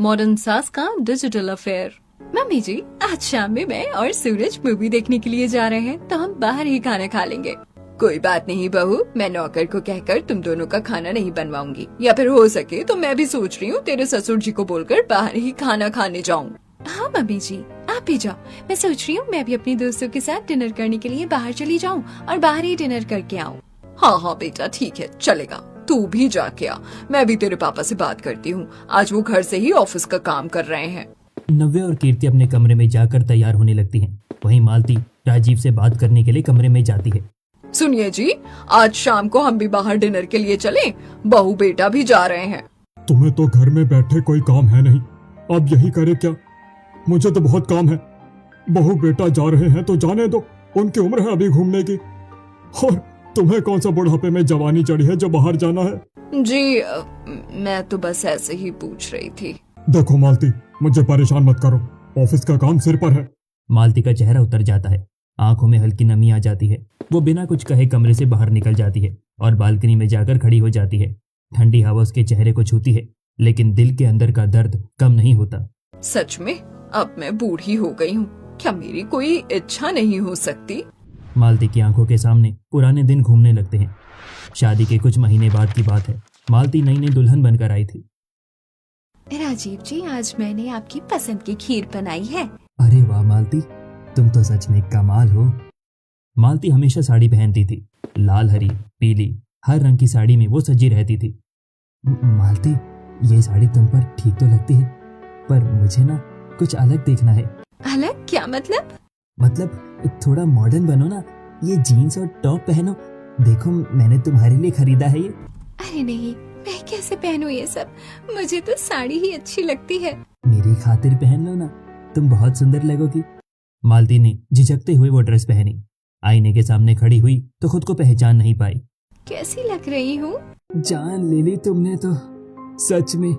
Modern सास का digital affair. Mummy जी, आज शाम में मैं और सूरज मूवी देखने के लिए जा रहे हैं, तो हम बाहर ही खाना खा लेंगे। कोई बात नहीं बहू, मैं नौकर को कहकर तुम दोनों का खाना नहीं बनवाऊंगी, या फिर हो सके तो मैं भी सोच रही हूँ तेरे ससुर जी को बोलकर बाहर ही खाना खाने जाऊँ। हाँ मम्मी जी, आप भी जाओ। मैं सोच रही हूँ मैं भी अपने दोस्तों के साथ डिनर करने के लिए बाहर चली जाऊँ और बाहर ही डिनर करके आऊँ। हाँ हाँ बेटा, ठीक है, चलेगा, तू भी जाके आ। मैं भी तेरे पापा से बात करती हूँ, आज वो घर से ही ऑफिस का काम कर रहे हैं। नव्या और कीर्ति अपने कमरे में जाकर तैयार होने लगती हैं। वहीं मालती राजीव से बात करने के लिए कमरे में जाती है। सुनिए जी, आज शाम को हम भी बाहर डिनर के लिए चलें, बहू बेटा भी जा रहे हैं। तुम्हें तो घर में बैठे कोई काम है नहीं, अब यही करे क्या? मुझे तो बहुत काम है। बहू बेटा जा रहे हैं तो जाने दो, उनकी उम्र है अभी घूमने की। और तुम्हें कौन सा बुढ़ापे में जवानी चढ़ी है जो बाहर जाना है? जी मैं तो बस ऐसे ही पूछ रही थी। देखो मालती, मुझे परेशान मत करो, ऑफिस का काम सिर पर है। मालती का चेहरा उतर जाता है, आंखों में हल्की नमी आ जाती है। वो बिना कुछ कहे कमरे से बाहर निकल जाती है और बालकनी में जाकर खड़ी हो जाती है। ठंडी हवा उसके चेहरे को छूती है, लेकिन दिल के अंदर का दर्द कम नहीं होता। सच में अब मैं बूढ़ी हो गई हूँ, क्या मेरी कोई इच्छा नहीं हो सकती? मालती की आंखों के सामने पुराने दिन घूमने लगते हैं। शादी के कुछ महीने बाद की बात है। मालती नई नई दुल्हन बनकर आई थी। राजीव जी, आज मैंने आपकी पसंद की खीर बनाई है। अरे वाह मालती, तुम तो सच में कमाल हो। मालती हमेशा साड़ी पहनती थी, लाल, हरी, पीली, हर रंग की साड़ी में वो सजी रहती थी। मालती, ये साड़ी तुम पर ठीक तो लगती है, पर मुझे ना कुछ अलग देखना है। अलग? क्या मतलब? मतलब थोड़ा मॉडर्न बनो ना, ये जीन्स और टॉप पहनो। देखो मैंने तुम्हारे लिए खरीदा है ये। अरे नहीं, मैं कैसे पहनूं ये सब? मुझे तो साड़ी ही अच्छी लगती है। मेरी खातिर पहन लो ना, तुम बहुत सुंदर लगोगी। मालती ने झिझकते हुए वो ड्रेस पहनी। आईने के सामने खड़ी हुई तो खुद को पहचान नहीं पाई। कैसी लग रही हूँ? जान ले ली तुमने तो, सच में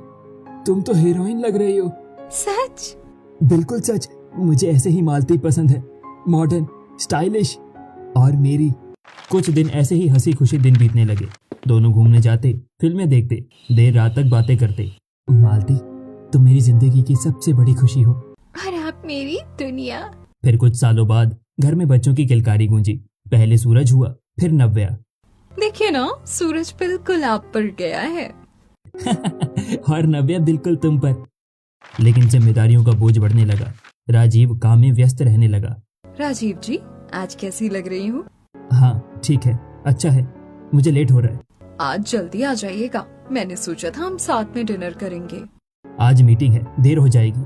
तुम तो हीरोइन लग रही हो। सच? बिल्कुल सच, मुझे ऐसे ही मालती पसंद है, मॉडर्न, स्टाइलिश। और मेरी कुछ दिन ऐसे ही हंसी खुशी दिन बीतने लगे। दोनों घूमने जाते, फिल्में देखते, देर रात तक बातें करते। मालती, तुम मेरी जिंदगी की सबसे बड़ी खुशी हो और आप मेरी दुनिया। फिर कुछ सालों बाद घर में बच्चों की किलकारी गूंजी। पहले सूरज हुआ, फिर नव्या। देखिए ना, सूरज बिल्कुल आप पर गया है। और नव्या बिल्कुल तुम पर। लेकिन जिम्मेदारियों का बोझ बढ़ने लगा। राजीव काम में व्यस्त रहने लगा। राजीव जी, आज कैसी लग रही हूँ? हाँ ठीक है, अच्छा है, मुझे लेट हो रहा है। आज जल्दी आ जाइएगा, मैंने सोचा था हम साथ में डिनर करेंगे। आज मीटिंग है, देर हो जाएगी।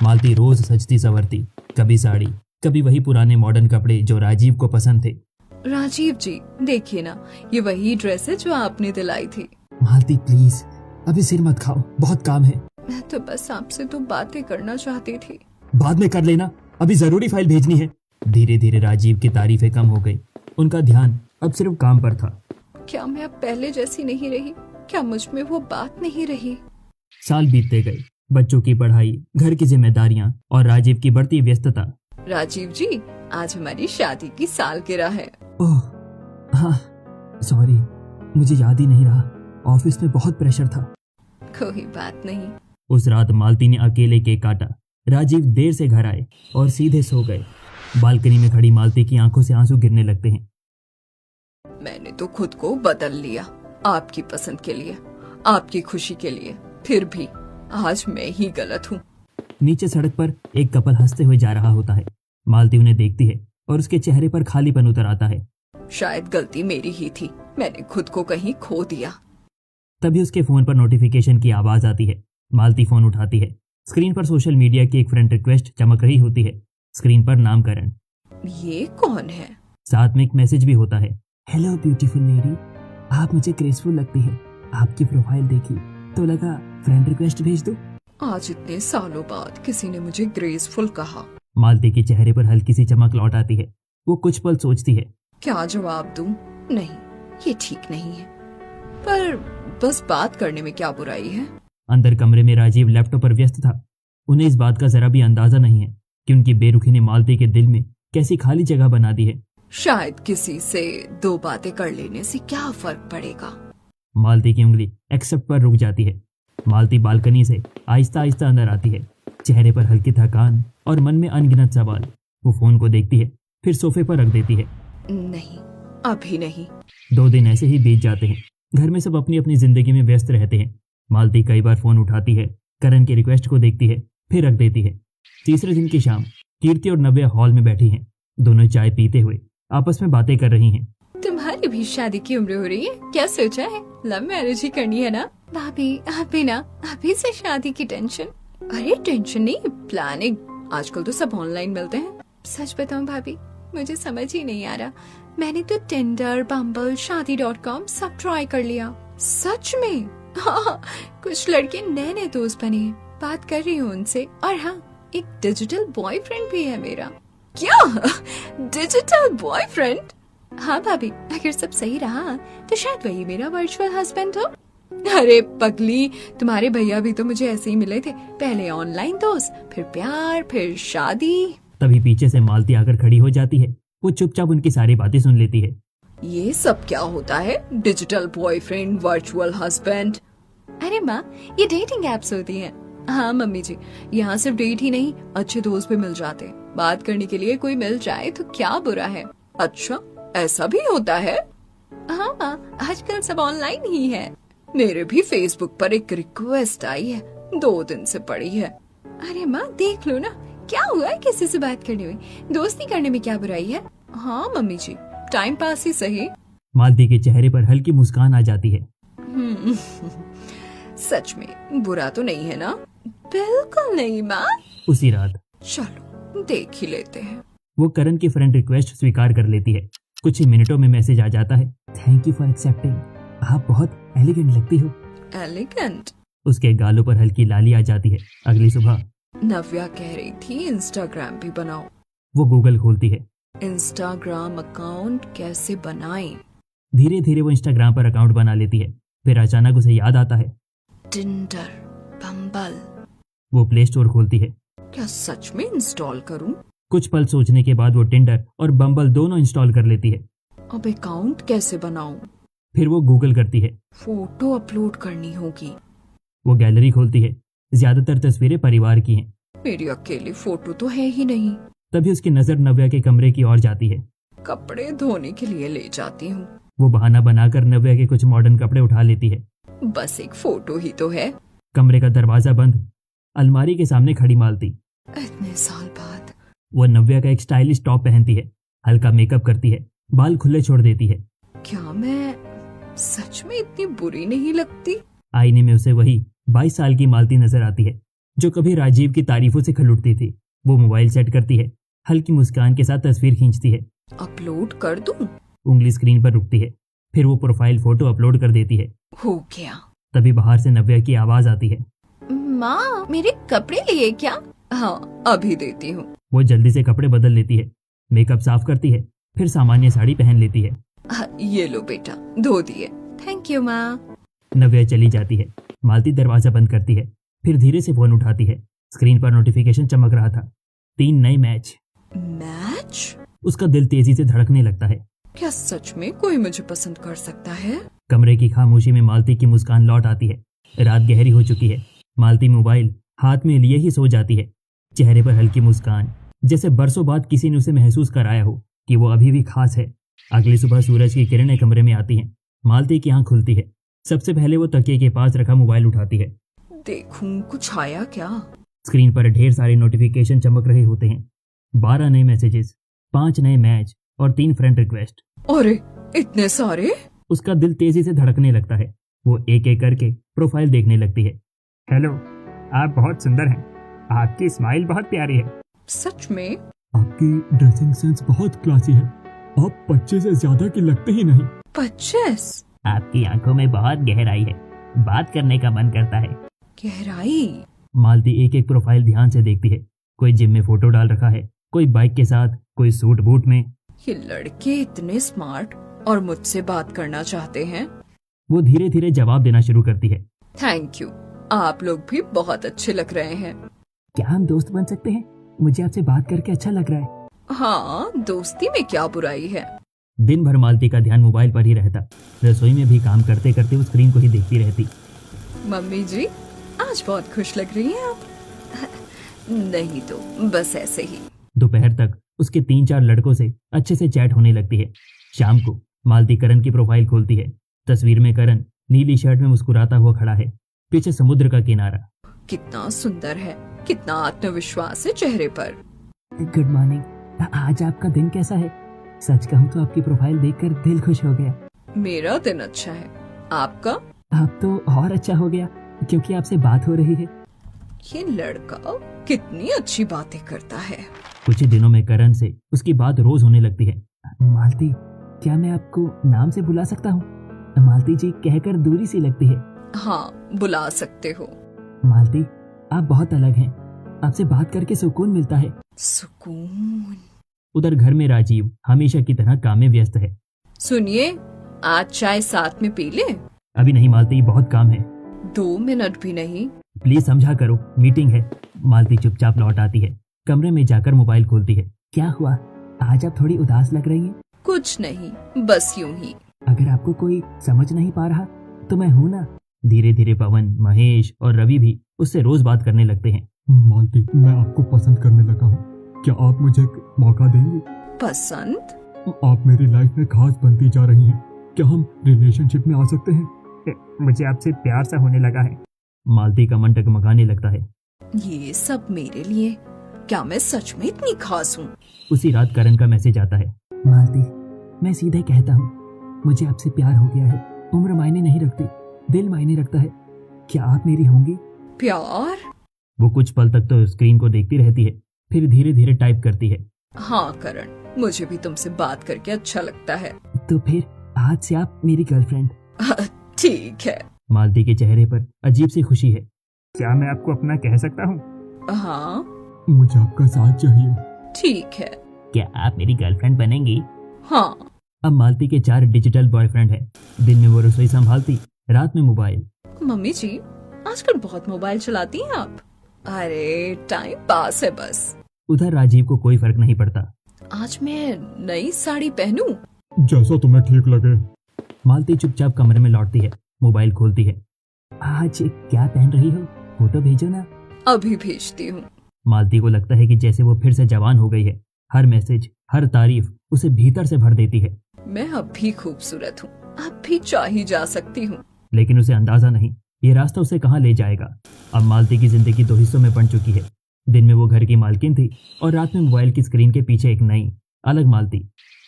मालती रोज सजती संवरती, कभी साड़ी, कभी वही पुराने मॉडर्न कपड़े जो राजीव को पसंद थे। राजीव जी, देखिए ना, ये वही ड्रेस है जो आपने दिलाई थी। मालती प्लीज, अभी सिर मत खाओ, बहुत काम है। मैं तो बस आपसे तो बातें करना चाहती थी। बाद में कर लेना, अभी जरूरी फाइल भेजनी है। धीरे धीरे राजीव की तारीफें कम हो गई। उनका ध्यान अब सिर्फ काम पर था। क्या मैं अब पहले जैसी नहीं रही? क्या मुझ में वो बात नहीं रही? साल बीतते गए, बच्चों की पढ़ाई, घर की जिम्मेदारियां और राजीव की बढ़ती व्यस्तता। राजीव जी, आज हमारी शादी की सालगिरह है। ओह हाँ, सॉरी, मुझे याद ही नहीं रहा, ऑफिस में बहुत प्रेशर था। कोई बात नहीं। उस रात मालती ने अकेले केक काटा। राजीव देर से घर आए और सीधे सो गए। बालकनी में खड़ी मालती की आंखों से आंसू गिरने लगते हैं। मैंने तो खुद को बदल लिया, आपकी पसंद के लिए, आपकी खुशी के लिए, फिर भी आज मैं ही गलत हूँ। नीचे सड़क पर एक कपल हंसते हुए जा रहा होता है। मालती उन्हें देखती है और उसके चेहरे पर खालीपन उतर आता है। शायद गलती मेरी ही थी, मैंने खुद को कहीं खो दिया। तभी उसके फोन पर नोटिफिकेशन की आवाज आती है। मालती फोन उठाती है। स्क्रीन पर सोशल मीडिया की एक फ्रेंड रिक्वेस्ट चमक रही होती है। स्क्रीन पर नामकरण। ये कौन है? साथ में एक मैसेज भी होता है। हेलो ब्यूटीफुल लेडी, आप मुझे ग्रेसफुल लगती है। आपकी प्रोफाइल देखी तो लगा फ्रेंड रिक्वेस्ट भेज दो। आज इतने सालों बाद किसी ने मुझे ग्रेसफुल कहा। मालती के चेहरे पर हल्की सी चमक लौट आती है। वो कुछ पल सोचती है, क्या जवाब दूं? नहीं, ये ठीक नहीं है, पर बस बात करने में क्या बुराई है? अंदर कमरे में राजीव लैपटॉप पर व्यस्त था। उन्हें इस बात का जरा भी अंदाजा नहीं है कि उनकी बेरुखी ने मालती के दिल में कैसी खाली जगह बना दी है। शायद किसी से दो बातें कर लेने से क्या फर्क पड़ेगा। मालती की उंगली एक्सेप्ट पर रुक जाती है। मालती बालकनी से आहिस्ता आहिस्ता अंदर आती है, चेहरे पर हल्की थकान और मन में अनगिनत सवाल। वो फोन को देखती है, फिर सोफे पर रख देती है। नहीं, अभी नहीं। 2 दिन ऐसे ही बीत जाते हैं। घर में सब अपनी अपनी जिंदगी में व्यस्त रहते हैं। मालती कई बार फोन उठाती है, करण की रिक्वेस्ट को देखती है, फिर रख देती है। तीसरे दिन की शाम कीर्ति और नव्या हॉल में बैठी हैं। दोनों चाय पीते हुए आपस में बातें कर रही हैं। तुम्हारी भी शादी की उम्र हो रही है, क्या सोचा है? लव मैरिज ही करनी है ना? भाभी अभी ना, अभी से शादी की टेंशन? अरे टेंशन नहीं, प्लानिंग। आजकल तो सब ऑनलाइन मिलते हैं। सच बताऊं भाभी, मुझे समझ ही नहीं आ रहा। मैंने तो टिंडर, बम्बल, शादी.com सब ट्राई कर लिया। सच में? हाँ, कुछ लड़के नए नए दोस्त बने हैं, बात कर रही हूँ उनसे। और हाँ, एक डिजिटल बॉयफ्रेंड भी है मेरा। क्या? Digital boyfriend? हाँ भाभी, अगर सब सही रहा तो शायद वही मेरा वर्चुअल हस्बैंड हो। अरे पगली, तुम्हारे भैया भी तो मुझे ऐसे ही मिले थे। पहले ऑनलाइन दोस्त, फिर प्यार, फिर शादी। तभी पीछे से मालती आकर खड़ी हो जाती है। वो चुपचाप उनकी सारी बातें सुन लेती है। ये सब क्या होता है? Digital boyfriend, virtual husband? अरे माँ, ये डेटिंग एप्स होती हैं। हाँ मम्मी जी, यहाँ सिर्फ डेट ही नहीं, अच्छे दोस्त भी मिल जाते हैं। बात करने के लिए कोई मिल जाए तो क्या बुरा है? अच्छा, ऐसा भी होता है? हाँ माँ, आजकल सब ऑनलाइन ही है। मेरे भी फेसबुक पर एक रिक्वेस्ट आई है, 2 दिन से पड़ी है। अरे माँ देख लो ना, क्या हुआ है किसी से बात करने में? दोस्ती करने में क्या बुराई है? हाँ मम्मी जी, टाइम पास ही सही। मालती के चेहरे पर हल्की मुस्कान आ जाती है। सच में बुरा तो नहीं है ना? बिल्कुल नहीं माँ। उसी रात चलो देख ही लेते हैं। वो करण की फ्रेंड रिक्वेस्ट स्वीकार कर लेती है। कुछ ही मिनटों में मैसेज आ जाता है, थैंक यू फॉर एक्सेप्टिंग। आप बहुत एलिगेंट लगती हो। एलिगेंट? उसके गालों पर हल्की लाली आ जाती है। अगली सुबह नव्या कह रही थी इंस्टाग्राम भी बनाओ। वो गूगल खोलती है। इंस्टाग्राम अकाउंट कैसे बनाएं? धीरे धीरे वो इंस्टाग्राम पर अकाउंट बना लेती है। फिर अचानक उसे याद आता है, टिंडर, बम्बल। वो प्ले स्टोर खोलती है। क्या सच में इंस्टॉल करूं? कुछ पल सोचने के बाद वो टिंडर और बम्बल दोनों इंस्टॉल कर लेती है। अब अकाउंट कैसे बनाऊं? फिर वो गूगल करती है। फोटो अपलोड करनी होगी। वो गैलरी खोलती है। ज्यादातर तस्वीरें परिवार की हैं। मेरी अकेली फोटो तो है ही नहीं। तभी उसकी नजर नव्या के कमरे की ओर जाती है। कपड़े धोने के लिए ले जाती हूँ। वो बहाना बनाकर नव्या के कुछ मॉडर्न कपड़े उठा लेती है। बस एक फोटो ही तो है। कमरे का दरवाजा बंद। अलमारी के सामने खड़ी मालती। इतने साल बाद वो नव्या का एक स्टाइलिश टॉप पहनती है, हल्का मेकअप करती है, बाल खुले छोड़ देती है। क्या मैं सच में इतनी बुरी नहीं लगती? आईने में उसे वही 22 साल की मालती नजर आती है जो कभी राजीव की तारीफों से खिल उठती थी। वो मोबाइल सेट करती है, हल्की मुस्कान के साथ तस्वीर खींचती है। अपलोड कर दूं? उंगली स्क्रीन पर रुकती है। फिर वो प्रोफाइल फोटो अपलोड कर देती है। हो गया। तभी बाहर से नव्या की आवाज आती है, माँ मेरे कपड़े लिए क्या? हाँ अभी देती हूँ। वो जल्दी से कपड़े बदल लेती है, मेकअप साफ करती है, फिर सामान्य साड़ी पहन लेती है। ये लो बेटा, धो दिए। थैंक यू माँ। नव्या चली जाती है। मालती दरवाजा बंद करती है, फिर धीरे से फोन उठाती है। स्क्रीन पर नोटिफिकेशन चमक रहा था, 3 नए मैच। मैच? उसका दिल तेजी से धड़कने लगता है। क्या सच में कोई मुझे पसंद कर सकता है? कमरे की खामोशी में मालती की मुस्कान लौट आती है। रात गहरी हो चुकी है। मालती मोबाइल हाथ में लिए ही सो जाती है, चेहरे पर हल्की मुस्कान, जैसे बरसों बाद किसी ने उसे महसूस कराया हो कि वो अभी भी खास है। अगली सुबह सूरज की किरणें कमरे में आती हैं। मालती की आंख खुलती है। सबसे पहले वो तकिए के पास रखा मोबाइल उठाती है। देखूं कुछ आया क्या? स्क्रीन पर ढेर सारे नोटिफिकेशन चमक रहे होते हैं। 12 नए मैसेजेस, 5 नए मैच और 3 फ्रेंड रिक्वेस्ट। अरे इतने सारे! उसका दिल तेजी से धड़कने लगता है। वो एक एक करके प्रोफाइल देखने लगती है। हेलो, आप बहुत सुंदर हैं। आपकी स्माइल बहुत प्यारी है। सच में? आपकी ड्रेसिंग सेंस बहुत क्लासी है। आप 25 से ज्यादा की लगते ही नहीं। 25? आपकी आंखों में बहुत गहराई है, बात करने का मन करता है। गहराई? मालती एक एक प्रोफाइल ध्यान से देखती है। कोई जिम में फोटो डाल रखा है, कोई बाइक के साथ, कोई सूट बूट में। ये लड़के इतने स्मार्ट और मुझसे बात करना चाहते हैं। वो धीरे धीरे जवाब देना शुरू करती है। थैंक यू, आप लोग भी बहुत अच्छे लग रहे हैं। क्या हम दोस्त बन सकते हैं? मुझे आपसे बात करके अच्छा लग रहा है। हाँ, दोस्ती में क्या बुराई है। दिन भर मालती का ध्यान मोबाइल पर ही रहता। रसोई में भी काम करते करते वो स्क्रीन को ही देखती रहती। मम्मी जी, आज बहुत खुश लग रही हैं आप। नहीं तो बस ऐसे ही। दोपहर तक उसके 3-4 लड़कों से अच्छे से चैट होने लगती है। शाम को मालती करण की प्रोफाइल खोलती है। तस्वीर में करण नीली शर्ट में मुस्कुराता हुआ खड़ा है, पीछे समुद्र का किनारा। कितना सुंदर है, कितना आत्मविश्वास है चेहरे पर। Good morning. आज आपका दिन कैसा है? सच कहूँ तो आपकी प्रोफाइल देखकर दिल खुश हो गया। मेरा दिन अच्छा है, आपका? आप तो और अच्छा हो गया क्योंकि आपसे बात हो रही है। ये लड़का कितनी अच्छी बातें करता है। कुछ ही दिनों में करण से उसकी बात रोज होने लगती है। मालती, क्या मैं आपको नाम से बुला सकता हूँ? मालती जी कहकर दूरी सी लगती है। हाँ, बुला सकते हो। मालती, आप बहुत अलग हैं। आपसे बात करके सुकून मिलता है। सुकून? उधर घर में राजीव हमेशा की तरह काम में व्यस्त है। सुनिए, आज चाय साथ में पी लें? अभी नहीं मालती, बहुत काम है। 2 मिनट भी नहीं? प्लीज समझा करो, मीटिंग है। मालती चुपचाप लौट आती है। कमरे में जाकर मोबाइल खोलती है। क्या हुआ, आज आप थोड़ी उदास लग रही हैं? कुछ नहीं, बस यूं ही। अगर आपको कोई समझ नहीं पा रहा तो मैं हूं ना। धीरे धीरे पवन, महेश और रवि भी उससे रोज बात करने लगते हैं। मालती, मैं आपको पसंद करने लगा हूँ। क्या आप मुझे एक मौका देंगी? पसंद? आप मेरी लाइफ में खास बनती जा रही हैं। क्या हम रिलेशनशिप में आ सकते हैं? मुझे आपसे प्यार सा होने लगा है। मालती का मन टगमगाने लगता है। ये सब मेरे लिए? क्या मैं सच में इतनी खास हूँ? उसी रात करण का मैसेज आता है। मालती, मैं सीधे कहता हूँ, मुझे आपसे प्यार हो गया है। उम्र मायने नहीं रखती, दिल मायने रखता है। क्या आप मेरी होंगी? प्यार? वो कुछ पल तक तो स्क्रीन को देखती रहती है, फिर धीरे धीरे टाइप करती है। हाँ करण, मुझे भी तुमसे बात करके अच्छा लगता है। तो फिर आज से आप मेरी गर्लफ्रेंड। ठीक है। मालती के चेहरे पर अजीब सी खुशी है। क्या मैं आपको अपना कह सकता हूँ? हाँ, मुझे आपका साथ चाहिए। ठीक है। क्या आप मेरी गर्लफ्रेंड बनेंगी? हाँ। अब मालती के 4 डिजिटल बॉयफ्रेंड हैं। दिन में वो रसोई संभालती, रात में मोबाइल। मम्मी जी, आजकल बहुत मोबाइल चलाती हैं आप। अरे टाइम पास है बस। उधर राजीव को कोई फर्क नहीं पड़ता। आज मैं नई साड़ी पहनूं? जैसा तुम्हें ठीक लगे। मालती चुपचाप कमरे में लौटती है, मोबाइल खोलती है। आज क्या पहन रही हो? फोटो भेजो ना। अभी भेजती हूँ। मालती को लगता है कि जैसे वो फिर से जवान हो गई है। हर मैसेज, हर तारीफ उसे भीतर से भर देती है। मैं अब भी खूबसूरत हूँ, अब भी चाही जा सकती हूँ। लेकिन उसे अंदाजा नहीं, ये रास्ता उसे कहाँ ले जाएगा। अब मालती की जिंदगी 2 हिस्सों में बंट चुकी है। दिन में वो घर की मालकिन थी और रात में मोबाइल की स्क्रीन के पीछे एक नई अलग मालती।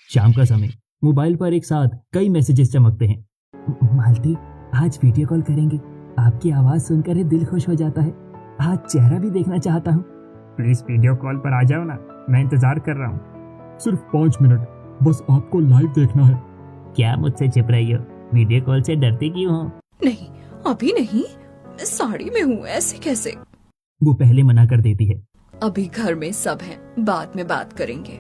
शाम का समय, मोबाइल पर एक साथ कई मैसेजेस चमकते हैं। मालती, आज वीडियो कॉल करेंगे। आपकी आवाज सुनकर ही दिल खुश हो जाता है। आज चेहरा भी देखना चाहता हूँ। प्लीज वीडियो कॉल पर आ जाओ ना, मैं इंतजार कर रहा हूँ। सिर्फ 5 मिनट, बस आपको लाइव देखना है। क्या मुझसे छिप रही हो? वीडियो कॉल से डरती क्यों हो? नहीं, अभी नहीं, मैं साड़ी में हूँ, ऐसे कैसे? वो पहले मना कर देती है। अभी घर में सब हैं, बाद में बात करेंगे।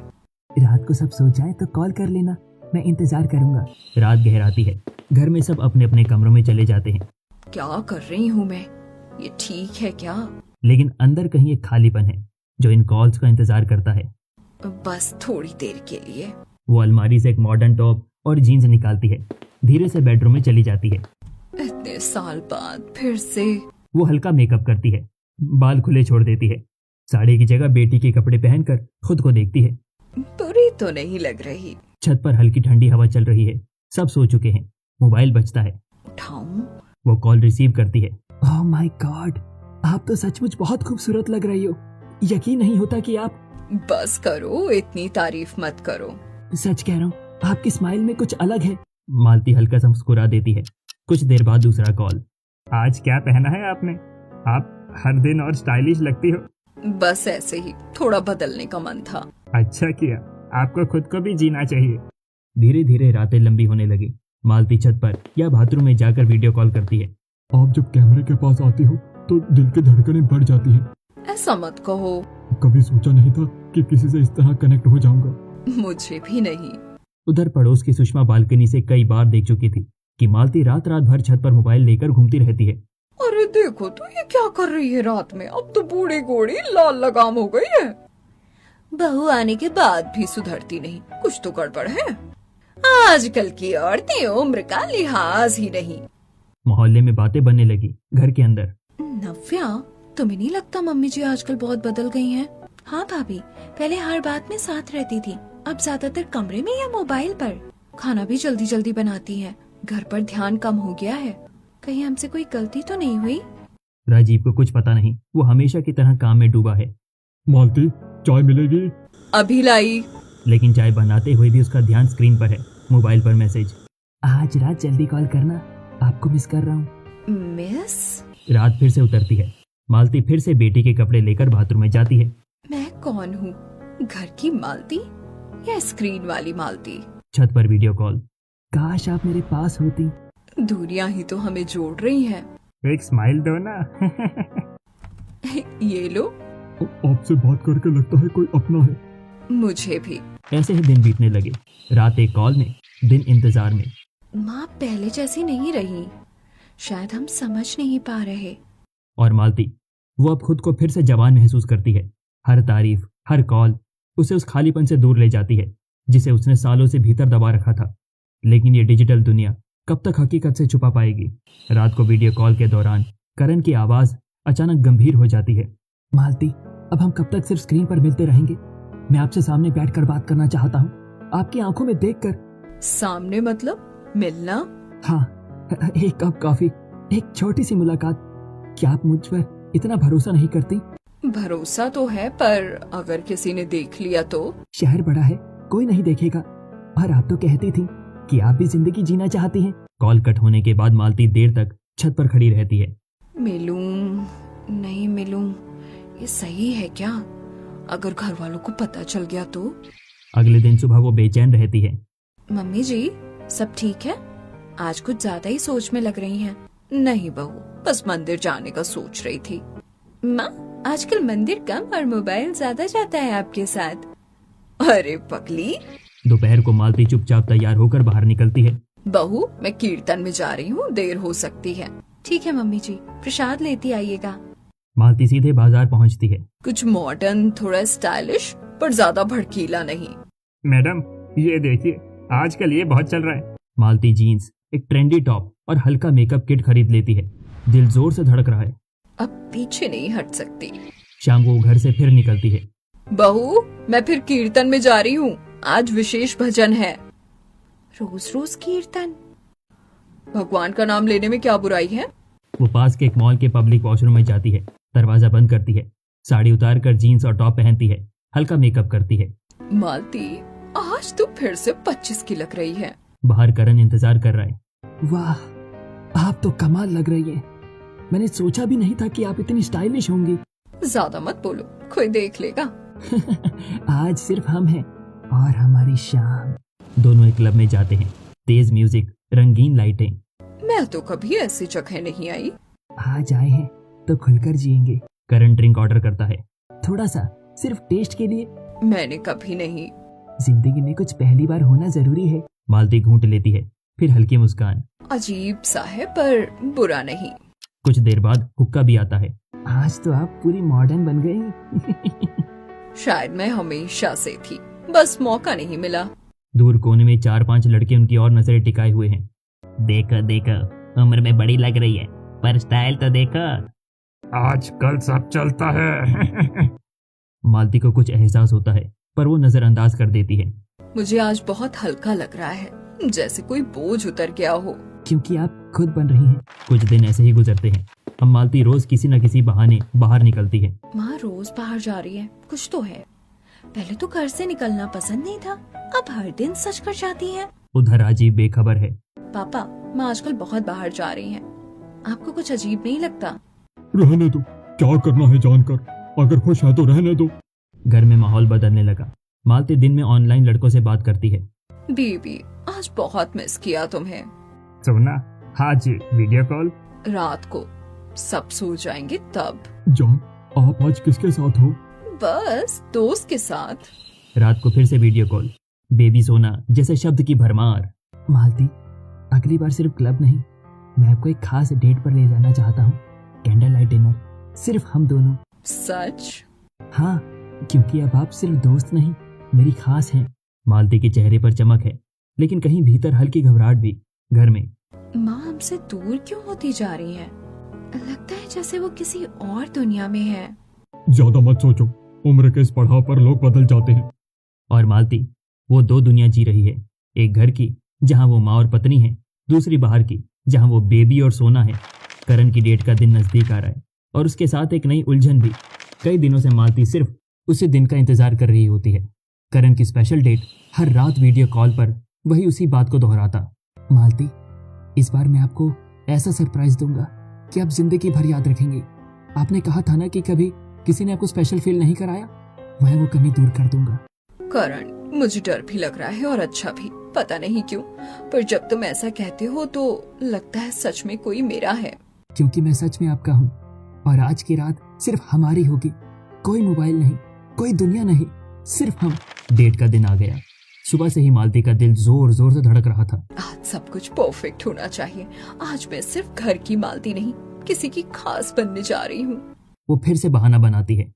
रात को सब सो जाए तो कॉल कर लेना, मैं इंतजार करूंगा। रात गहराती है, घर में सब अपने अपने कमरों में चले जाते हैं। क्या कर रही हूँ मैं? ये ठीक है क्या? लेकिन अंदर कहीं एक खालीपन है जो इन कॉल्स का इंतजार करता है। बस थोड़ी देर के लिए। वो अलमारी से एक मॉडर्न टॉप और जीन्स निकालती है, धीरे से बेडरूम में चली जाती है। इतने साल बाद फिर से। वो हल्का मेकअप करती है, बाल खुले छोड़ देती है, साड़ी की जगह बेटी के कपड़े पहनकर खुद को देखती है। बुरी तो नहीं लग रही। छत पर हल्की ठंडी हवा चल रही है, सब सो चुके हैं। मोबाइल बजता है, उठाऊं? वो कॉल रिसीव करती है। ओह माय गॉड, आप तो सचमुच बहुत खूबसूरत लग रही हो। यकीन नहीं होता कि आप। बस करो, इतनी तारीफ मत करो। सच कह रहा हूँ, आपकी स्माइल में कुछ अलग है। मालती हल्का सा मुस्कुरा देती है। कुछ देर बाद दूसरा कॉल। आज क्या पहना है आपने? आप हर दिन और स्टाइलिश लगती हो। बस ऐसे ही, थोड़ा बदलने का मन था। अच्छा किया, आपको खुद को भी जीना चाहिए। धीरे धीरे रातें लंबी होने लगी। मालती छत पर या बाथरूम में जाकर वीडियो कॉल करती है। आप जब कैमरे के पास आती हो तो दिल की धड़कनें बढ़ जाती हैं। ऐसा मत कहो। कभी सोचा नहीं था कि किसी से इस तरह कनेक्ट हो जाऊंगा। मुझे भी नहीं। उधर पड़ोस की सुषमा बालकनी से कई बार देख चुकी थी कि मालती रात रात भर छत पर मोबाइल लेकर घूमती रहती है। अरे देखो तो ये क्या कर रही है रात में? अब तो बूढ़ी घोड़ी लाल लगाम हो गई है। बहू आने के बाद भी सुधरती नहीं, कुछ तो गड़बड़ है। आजकल की औरतें उम्र का लिहाज ही नहीं। मोहल्ले में बातें बनने लगी। घर के अंदर नव्या, तुम्हें नहीं लगता मम्मी जी आजकल बहुत बदल गई हैं? हाँ भाभी, पहले हर बात में साथ रहती थी, अब ज्यादातर कमरे में या मोबाइल पर। खाना भी जल्दी जल्दी बनाती है, घर पर ध्यान कम हो गया है। कहीं हमसे कोई गलती तो नहीं हुई? राजीव को कुछ पता नहीं, वो हमेशा की तरह काम में डूबा है। मालती, चाय मिलेगी? अभी लाई। लेकिन चाय बनाते हुए भी उसका ध्यान स्क्रीन पर है। मोबाइल पर मैसेज, आज रात जल्दी कॉल करना, आपको मिस कर रहा हूँ। मिस? रात फिर से उतरती है। मालती फिर से बेटी के कपड़े लेकर बाथरूम में जाती है। मैं कौन हूँ, घर की मालती या स्क्रीन वाली मालती? छत पर वीडियो कॉल, काश आप मेरे पास होती। दूरियां ही तो हमें जोड़ रही हैं। एक स्माइल दो ना। ये लो। आपसे बात करके लगता है कोई अपना है। मुझे भी। ऐसे ही दिन बीतने लगे। रात एक कॉल में, दिन इंतजार में। माँ पहले जैसी नहीं रही, शायद हम समझ नहीं पा रहे। और मालती, वो अब खुद को फिर से जवान महसूस करती है। हर तारीफ, हर कॉल उसे उस खालीपन से दूर ले जाती है जिसे उसने सालों से भीतर दबा रखा था। लेकिन ये डिजिटल दुनिया कब तक हकीकत से छुपा पाएगी? रात को वीडियो कॉल के दौरान करण की आवाज अचानक गंभीर हो जाती है। मालती, अब हम कब तक सिर्फ स्क्रीन पर मिलते रहेंगे? मैं आपसे सामने बैठकर बात करना चाहता हूँ, आपकी आंखों में देखकर। सामने मतलब मिलना? हाँ, एक कप कॉफी, एक छोटी सी मुलाकात। क्या आप मुझ पर इतना भरोसा नहीं करती? भरोसा तो है, पर अगर किसी ने देख लिया तो? शहर बड़ा है, कोई नहीं देखेगा। और आप तो कहती थी कि आप भी जिंदगी जीना चाहती हैं। कॉल कट होने के बाद मालती देर तक छत पर खड़ी रहती है। मिलूं नहीं मिलूं, ये सही है क्या? अगर घर वालों को पता चल गया तो? अगले दिन सुबह वो बेचैन रहती है। मम्मी जी, सब ठीक है? आज कुछ ज्यादा ही सोच में लग रही हैं। नहीं बहू, बस मंदिर जाने का सोच रही थी। माँ, आजकल मंदिर कम और मोबाइल ज्यादा जाता है आपके साथ। अरे पगली। दोपहर को मालती चुपचाप तैयार होकर बाहर निकलती है। बहू, मैं कीर्तन में जा रही हूँ, देर हो सकती है। ठीक है मम्मी जी, प्रसाद लेती आइएगा। मालती सीधे बाजार पहुंचती है। कुछ मॉडर्न, थोड़ा स्टाइलिश, पर ज्यादा भड़कीला नहीं। मैडम, ये देखिए, आजकल ये बहुत चल रहा है। मालती जीन्स, एक ट्रेंडी टॉप और हल्का मेकअप किट खरीद लेती है। दिल जोर से धड़क रहा है। अब पीछे नहीं हट सकती। शाम को घर से फिर निकलती है। बहू, मैं फिर कीर्तन में जा रही हूँ, आज विशेष भजन है। रोज रोज कीर्तन? भगवान का नाम लेने में क्या बुराई है? वो पास के एक मॉल के पब्लिक वॉशरूम में जाती है। दरवाजा बंद करती है। साड़ी उतार कर जीन्स और टॉप पहनती है। हल्का मेकअप करती है। मालती, आज तो फिर से 25 की लग रही है। बाहर करण इंतजार कर रहा है। वाह, आप तो कमाल लग रही है। मैंने सोचा भी नहीं था कि आप इतनी स्टाइलिश होंगी। ज्यादा मत बोलो, कोई देख लेगा। आज सिर्फ हम हैं और हमारी शाम। दोनों एक क्लब में जाते हैं। तेज म्यूजिक, रंगीन लाइटें। मैं तो कभी ऐसी जगह नहीं आई। आज आए हैं तो खुलकर जिएंगे। करण ड्रिंक ऑर्डर करता है, थोड़ा सा, सिर्फ टेस्ट के लिए। मैंने कभी नहीं। जिंदगी में कुछ पहली बार होना जरूरी है। मालती घूंट लेती है, फिर हल्की मुस्कान। अजीब सा है, पर बुरा नहीं। कुछ देर बाद हुक्का भी आता है। आज तो आप पूरी मॉडर्न बन गई। शायद मैं हमेशा से थी, बस मौका नहीं मिला। दूर कोने में 4-5 लड़के उनकी ओर नजरें टिकाए हुए हैं। देखो देखो, उम्र में बड़ी लग रही है, पर स्टाइल तो देखो। आजकल सब चलता है। मालती को कुछ एहसास होता है, पर वो नजरअंदाज कर देती है। मुझे आज बहुत हल्का लग रहा है, जैसे कोई बोझ उतर गया हो। क्योंकि आप खुद बन रही हैं। कुछ दिन ऐसे ही गुजरते हैं। अब मालती रोज किसी न किसी बहाने बाहर निकलती है। माँ रोज बाहर जा रही है, कुछ तो है। पहले तो घर से निकलना पसंद नहीं था, अब हर दिन सच कर जाती है। उधर राजीव बेखबर है। पापा, माँ आजकल बहुत बाहर जा रही है, आपको कुछ अजीब नहीं लगता? रहने दो, क्या करना है जानकर। अगर खुश है तो रहने दो। घर में माहौल बदलने लगा। मालती दिन में ऑनलाइन लड़कों से बात करती है। बीबी, आज बहुत मिस किया तुम्हें। सुना, आज वीडियो कॉल। रात को सब सो जाएंगे तब। जान, आप आज किसके साथ हो? बस दोस्त के साथ। रात को फिर से वीडियो कॉल। बेबी सोना जैसे शब्द की भरमार। मालती, अगली बार सिर्फ क्लब नहीं, मैं आपको एक खास डेट पर ले जाना चाहता हूँ। कैंडल लाइट डिनर, सिर्फ हम दोनों। सच? हाँ, क्योंकि अब आप सिर्फ दोस्त नहीं, मेरी खास हैं। मालती के चेहरे पर चमक है, लेकिन कहीं भीतर हल्की घबराहट भी। घर में माँ हमसे दूर क्यों होती जा रही है? लगता है जैसे वो किसी और दुनिया में है। ज्यादा मत सोचो, उम्र के इस पड़ाव पर लोग बदल जाते हैं। और मालती वो दो दुनिया जी रही है, एक घर की जहां वो माँ और पत्नी है, दूसरी बाहर की जहां वो बेबी और सोना है। करण की डेट का दिन नजदीक आ रहा है और उसके साथ एक नई उलझन भी। कई दिनों से मालती सिर्फ उसी दिन का इंतजार कर रही होती है। करण की स्पेशल डेट, हर रात वीडियो कॉल पर वही उसी बात को दोहराता। मालती, इस बार मैं आपको ऐसा सरप्राइज दूंगा कि आप जिंदगी भर याद रखेंगे। आपने कहा था ना कि कभी किसी ने आपको स्पेशल फील नहीं कराया, मैं वो कमी दूर कर दूंगा। करण, मुझे डर भी लग रहा है और अच्छा भी, पता नहीं क्यों, पर जब तुम ऐसा कहते हो तो लगता है सच में कोई मेरा है। क्योंकि मैं सच में आपका हूँ और आज की रात सिर्फ हमारी होगी। कोई मोबाइल नहीं, कोई दुनिया नहीं, सिर्फ हम। डेट का दिन आ गया। सुबह से ही मालती का दिल जोर जोर से धड़क रहा था। आज सब कुछ परफेक्ट होना चाहिए। आज मैं सिर्फ घर की मालती नहीं, किसी की खास बनने जा रही हूँ। वो फिर से बहाना बनाती है।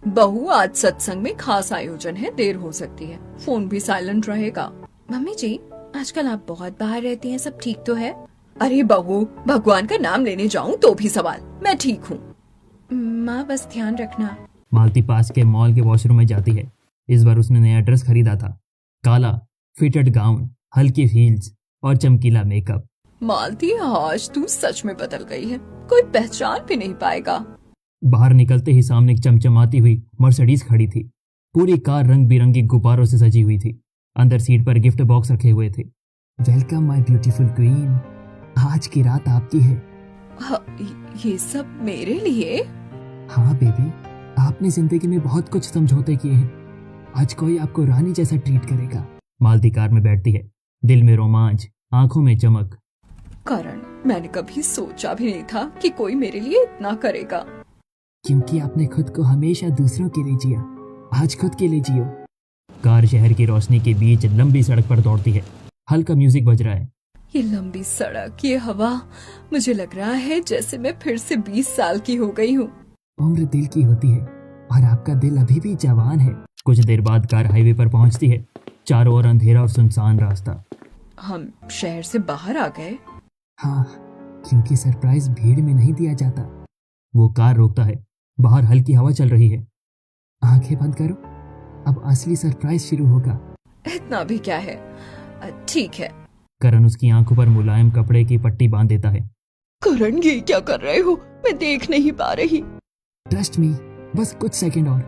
बहू, आज सत्संग में खास आयोजन है, देर हो सकती है, फोन भी साइलेंट रहेगा। मम्मी जी, आजकल आप बहुत बाहर रहती हैं, सब ठीक तो है? अरे बहू, भगवान का नाम लेने जाऊँ तो भी सवाल। मैं ठीक हूँ। माँ बस ध्यान रखना। मालती पास के मॉल के वॉशरूम में जाती है। इस बार उसने नया ड्रेस खरीदा था, काला फिटेड गाउन, हल्की हील्स और चमकीला मेकअप। मालती, आज तू सच में बदल गई है, कोई पहचान भी नहीं पाएगा। बाहर निकलते ही सामने एक चमचमाती हुई मर्सिडीज खड़ी थी। पूरी कार रंग बिरंगी गुब्बारों से सजी हुई थी। अंदर सीट पर गिफ्ट बॉक्स रखे हुए थे। वेलकम माय ब्यूटीफुल क्वीन, आज की रात आपकी है। ये सब मेरे लिए? हाँ बेबी, आपने जिंदगी में बहुत कुछ समझौते किए हैं, आज कोई आपको रानी जैसा ट्रीट करेगा। मालती कार में बैठती है, दिल में रोमांच, आंखों में चमक। करण, मैंने कभी सोचा भी नहीं था कि कोई मेरे लिए इतना करेगा। क्योंकि आपने खुद को हमेशा दूसरों के लिए जिया, आज खुद के लिए जियो। कार शहर की रोशनी के बीच लंबी सड़क पर दौड़ती है। हल्का म्यूजिक बज रहा है। ये लंबी सड़क, ये हवा, मुझे लग रहा है जैसे मैं फिर से 20 साल की हो गई हूँ। उम्र दिल की होती है और आपका दिल अभी भी जवान है। कुछ देर बाद कार हाईवे पर पहुंचती है। चारों ओर अंधेरा और सुनसान रास्ता। हम शहर से बाहर आ गए। हाँ, क्योंकि सरप्राइज भीड़ में नहीं दिया जाता। वो कार रोकता है। बाहर हल्की हवा चल रही है। आंखें बंद करो, अब असली सरप्राइज शुरू होगा। इतना भी क्या है, ठीक है। करण उसकी आंखों पर मुलायम कपड़े की पट्टी बांध देता है। करण, ये क्या कर रहे हो? मैं देख नहीं पा रही। ट्रस्ट मी, बस कुछ सेकंड और।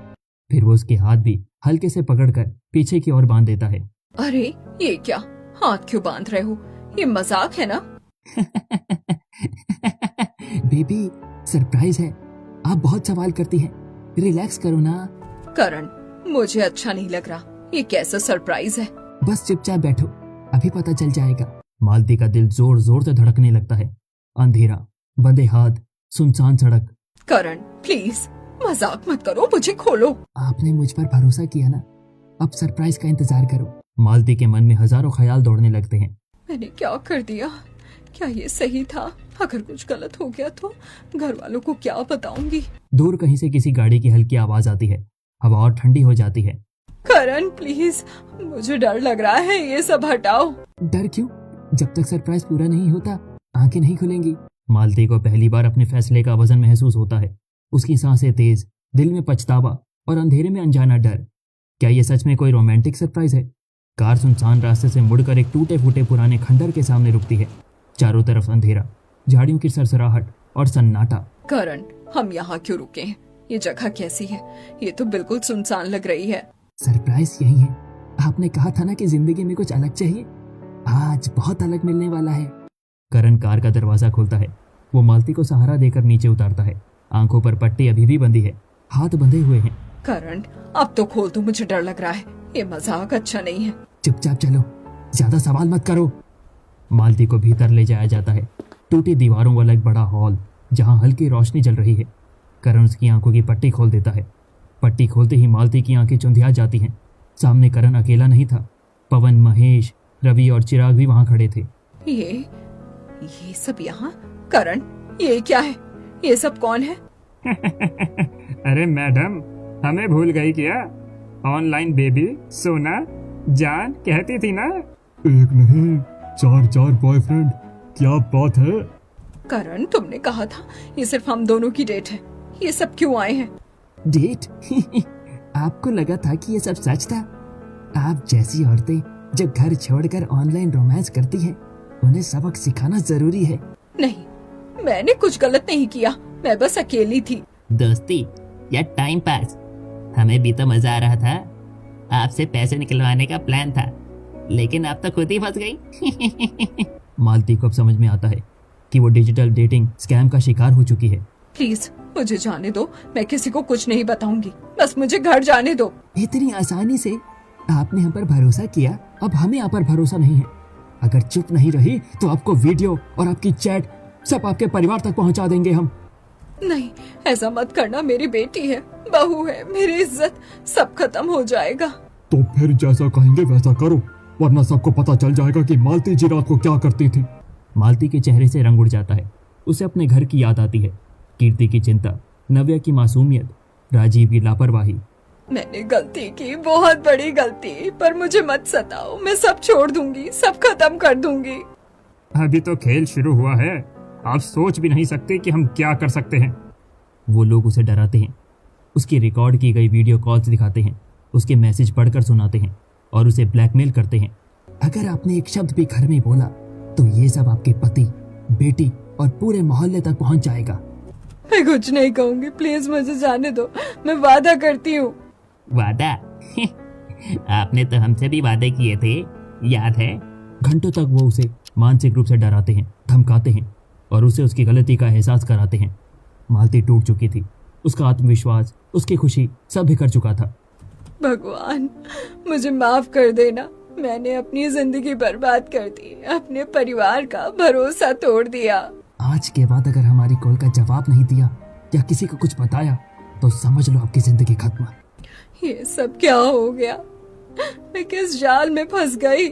फिर वो उसके हाथ भी हल्के से पकड़कर पीछे की ओर बांध देता है। अरे ये क्या, हाथ क्यों बांध रहे हो? ये मजाक है ना? बेबी, सरप्राइज है। आप बहुत सवाल करती हैं, रिलैक्स करो ना। करण, मुझे अच्छा नहीं लग रहा। ये कैसा सरप्राइज है? बस चुपचाप बैठो, अभी पता चल जाएगा। मालती का दिल जोर जोर से धड़कने लगता है। अंधेरा, बंधे हाथ, सुनसान सड़क। करण प्लीज, मजाक मत करो, मुझे खोलो। आपने मुझ पर भरोसा किया ना, अब सरप्राइज का इंतजार करो। मालती के मन में हजारों ख्याल दौड़ने लगते हैं। मैंने क्या कर दिया? क्या ये सही था? अगर कुछ गलत हो गया तो घर वालों को क्या बताऊंगी? दूर कहीं से किसी गाड़ी की हल्की आवाज आती है। हवा और ठंडी हो जाती है। करण प्लीज, मुझे डर लग रहा है, ये सब हटाओ। डर क्यों? जब तक सरप्राइज पूरा नहीं होता आंखें नहीं खुलेंगी। मालती को पहली बार अपने फैसले का वजन महसूस होता है। उसकी सांसें तेज, दिल में पछतावा और अंधेरे में अनजाना डर। क्या ये सच में कोई रोमांटिक सरप्राइज है? कार सुनसान रास्ते से मुड़कर एक टूटे फूटे पुराने खंडर के सामने रुकती है। चारों तरफ अंधेरा, झाड़ियों की सरसराहट और सन्नाटा। करण, हम यहाँ क्यों रुके हैं? ये जगह कैसी है? ये तो बिल्कुल सुनसान लग रही है। सरप्राइज यही है। आपने कहा था ना कि जिंदगी में कुछ अलग चाहिए, आज बहुत अलग मिलने वाला है। करण कार का दरवाजा खोलता है। वो मालती को सहारा देकर नीचे उतारता है। आंखों पर पट्टी अभी भी बंधी है, हाथ बंधे हुए हैं। करण, अब तो खोल दो, मुझे डर लग रहा है। ये मजाक अच्छा नहीं है। चुपचाप चलो, ज्यादा सवाल मत करो। मालती को भीतर ले जाया जाता है। टूटी दीवारों वाला एक बड़ा हॉल, जहां हल्की रोशनी जल रही है। करण उसकी आंखों की पट्टी खोल देता है। पट्टी खोलते ही मालती की आंखें चुंधिया जाती हैं। सामने करण अकेला नहीं था। पवन, महेश, रवि और चिराग भी वहां खड़े थे। ये सब यहाँ? करण, ये क्या है? ये सब कौन है? अरे मैडम, हमें भूल गई क्या? ऑनलाइन बेबी, सोना, जान कहती थी ना। एक नहीं, चार चार बॉयफ्रेंड, क्या बात है? करण, तुमने कहा था ये सिर्फ हम दोनों की डेट है, ये सब क्यों आए हैं? डेट? आपको लगा था कि ये सब सच था? आप जैसी औरतें जो घर छोड़कर ऑनलाइन रोमांस करती हैं, उन्हें सबक सिखाना जरूरी है। नहीं, मैंने कुछ गलत नहीं किया, मैं बस अकेली थी। दोस्ती या टाइम पास? हमें भी तो मजा आ रहा था, आपसे पैसे निकलवाने का प्लान था, लेकिन आप तो खुद ही फंस गई। मालती को अब समझ में आता है कि वो डिजिटल डेटिंग स्कैम का शिकार हो चुकी है। प्लीज मुझे जाने दो, मैं किसी को कुछ नहीं बताऊंगी, बस मुझे घर जाने दो। इतनी आसानी से आपने हम पर भरोसा किया, अब हमें आप पर भरोसा नहीं है। अगर चुप नहीं रही तो आपको वीडियो और आपकी चैट सब आपके परिवार तक पहुंचा देंगे हम। नहीं, ऐसा मत करना, मेरी बेटी है, बहू है, मेरी इज्जत सब खत्म हो जाएगा। तो फिर जैसा कहेंगे वैसा करो, वरना सबको पता चल जाएगा कि मालती जी रात को क्या करती थी। मालती के चेहरे से रंग उड़ जाता है। उसे अपने घर की याद आती है, कीर्ति की चिंता, नव्या की मासूमियत, राजीव की लापरवाही। मैंने गलती की, बहुत बड़ी गलती, पर मुझे मत सताओ, मैं सब छोड़ दूंगी, सब खत्म कर दूंगी। अभी तो खेल शुरू हुआ है, आप सोच भी नहीं सकते कि हम क्या कर सकते हैं। वो लोग उसे डराते हैं, उसकी रिकॉर्ड की गई वीडियो कॉल्स दिखाते हैं, उसके मैसेज पढ़कर सुनाते हैं और उसे ब्लैकमेल करते हैं। अगर आपने एक शब्द भी घर में बोला तो ये सब आपके पति, बेटी और पूरे मोहल्ले तक पहुंच जाएगा। मैं कुछ नहीं कहूंगी, प्लीज मुझे जाने दो, मैं वादा करती हूँ। वादा? आपने तो हमसे भी वादे किए थे, याद है? घंटों तक वो उसे मानसिक रूप से डराते हैं, धमकाते हैं और उसे उसकी गलती का एहसास कराते हैं। मालती टूट चुकी थी, उसका आत्मविश्वास, उसकी खुशी सब बिखर चुका था। भगवान, मुझे माफ कर देना, मैंने अपनी जिंदगी बर्बाद कर दी, अपने परिवार का भरोसा तोड़ दिया। आज के बाद अगर हमारी कॉल का जवाब नहीं दिया या किसी को कुछ बताया तो समझ लो आपकी जिंदगी खत्म। ये सब क्या हो गया? मैं किस जाल में फंस गई?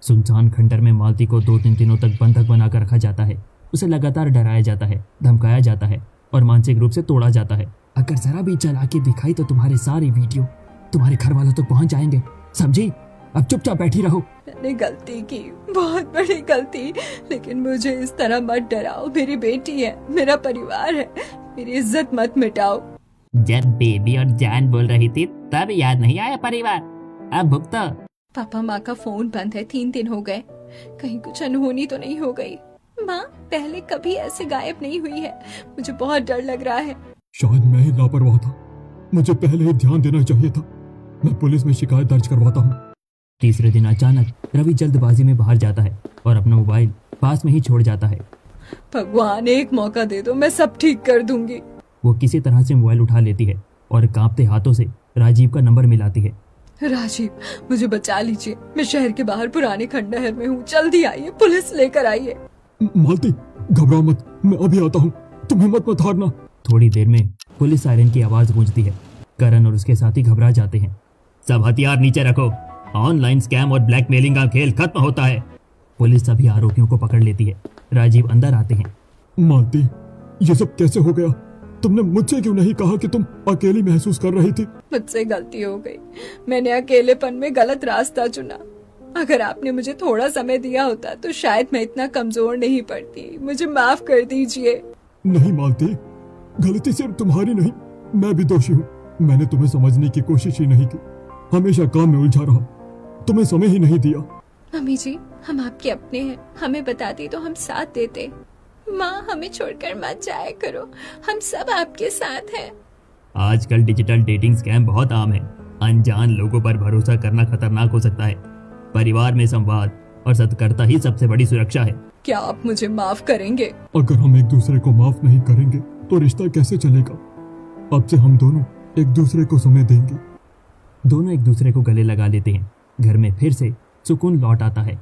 सुनसान खंडर में मालती को 2-3 दिनों तक बंधक बनाकर रखा जाता है। उसे लगातार डराया जाता है, धमकाया जाता है और मानसिक रूप से तोड़ा जाता है। अगर जरा भी चालाकी दिखाई तो तुम्हारे सारे वीडियो तुम्हारे घर वालों तक पहुंच जाएंगे, समझी? अब चुपचाप बैठी रहो। मैंने गलती की, बहुत बड़ी गलती, लेकिन मुझे इस तरह मत डराओ। मेरी बेटी है, मेरा परिवार है, मेरी इज्जत मत मिटाओ। जब बेबी और जान बोल रही थी तब याद नहीं आया परिवार? अब भुगतो। पापा, माँ का फोन बंद है, 3 दिन हो गए, कहीं कुछ अनहोनी तो नहीं हो गई? माँ पहले कभी ऐसे गायब नहीं हुई है, मुझे बहुत डर लग रहा है। शायद मैं ही लापरवाह था, मुझे पहले ही ध्यान देना चाहिए था। मैं पुलिस में शिकायत दर्ज करवाता हूँ। तीसरे दिन अचानक रवि जल्दबाजी में बाहर जाता है और अपना मोबाइल पास में ही छोड़ जाता है। भगवान, एक मौका दे दो, मैं सब ठीक कर दूंगी। वो किसी तरह से मोबाइल उठा लेती है और कांपते हाथों से राजीव का नंबर मिलाती है। राजीव, मुझे बचा लीजिए, मैं शहर के बाहर पुराने खंडहर में हूँ, जल्दी आइए, पुलिस लेकर आइए। मालती, घबराओ मत, मैं अभी आता हूँ, तुम हिम्मत मत हारना। थोड़ी देर में पुलिस सायरन की आवाज गूंजती है। करण और उसके साथी घबरा जाते हैं। सब हथियार नीचे रखो, ऑनलाइन स्कैम और ब्लैकमेलिंग का खेल खत्म होता है। पुलिस सभी आरोपियों को पकड़ लेती है। राजीव अंदर आते हैं। मालती, ये सब कैसे हो गया? तुमने मुझसे क्यों नहीं कहा कि तुम अकेली महसूस कर रही थी? मुझसे गलती हो गई, मैंने अकेलेपन में गलत रास्ता चुना। अगर आपने मुझे थोड़ा समय दिया होता तो शायद मैं इतना कमजोर नहीं पड़ती। मुझे माफ कर दीजिए। नहीं मालती, गलती सिर्फ तुम्हारी नहीं, मैं भी दोषी हूँ। मैंने तुम्हें समझने की कोशिश ही नहीं की, हमेशा काम में उलझा रहा, तुम्हें समय ही नहीं दिया। मम्मी जी, हम आपके अपने हैं, हमें बताती तो हम साथ देते। माँ, हमें छोड़कर मत जाया करो, हम सब आपके साथ हैं। आजकल डिजिटल डेटिंग स्कैम बहुत आम है। अनजान लोगों पर भरोसा करना खतरनाक हो सकता है। परिवार में संवाद और सतर्कता ही सबसे बड़ी सुरक्षा है। क्या आप मुझे माफ करेंगे? अगर हम एक दूसरे को माफ नहीं करेंगे तो रिश्ता कैसे चलेगा? अब से हम दोनों एक दूसरे को समय देंगे। दोनों एक दूसरे को गले लगा लेते हैं। घर में फिर से सुकून लौट आता है।